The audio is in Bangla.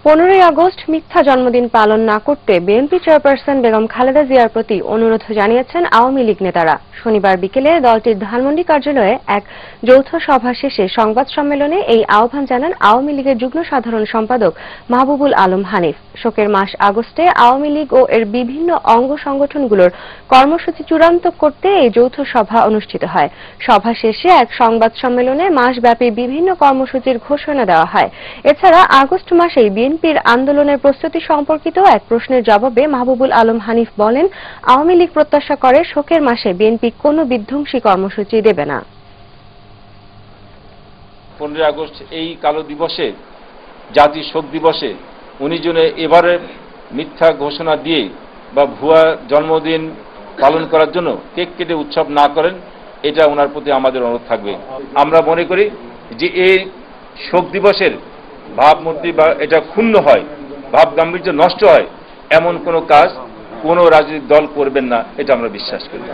15ই আগস্ট মিথ্যা জন্মদিন পালন না করতে বিএনপি চেয়ারপারসন বেগম খালেদা জিয়ার প্রতি অনুরোধ জানিয়েছেন আওয়ামী লীগ নেতারা। শনিবার বিকেলে দলটির ধানমন্ডি কার্যালয়ে এক যৌথ সভা শেষে সংবাদ সম্মেলনে এই আহ্বান জানান আওয়ামী লীগের যুগ্ম সাধারণ সম্পাদক মাহবুবুল আলম হানিফ। শোকের মাস আগস্টে আওয়ামী লীগ ও এর বিভিন্ন অঙ্গ সংগঠনগুলোর কর্মসূচি চূড়ান্ত করতে এই যৌথ সভা অনুষ্ঠিত হয়। সভা শেষে এক সংবাদ সম্মেলনে মাসব্যাপী বিভিন্ন কর্মসূচির ঘোষণা দেওয়া হয়। এছাড়া আগস্ট মাসেই বিএনপির আন্দোলনের প্রস্তুতি সম্পর্কিত এক প্রশ্নের জবাবে মাহবুবুল আলম হানিফ বলেন, আওয়ামী লীগ প্রত্যাশা করে শোকের মাসে বিএনপি কোনো বিধ্বংসী কর্মসূচি দেবে না। 15 আগস্ট এই কালো দিবসে, জাতীয় শোক দিবসে উনি যেন এবারে মিথ্যা ঘোষণা দিয়ে বা ভুয়া জন্মদিন পালন করার জন্য কেক কেটে উৎসব না করেন, এটা ওনার প্রতি আমাদের অনুরোধ থাকবে। আমরা মনে করি যে এই শোক দিবসের ভাবমূর্তি বা এটা ক্ষুণ্ণ হয়, ভাব গাম্ভীর্য নষ্ট হয়, এমন কোনো কাজ কোনো রাজনৈতিক দল করবেন না, এটা আমরা বিশ্বাস করি।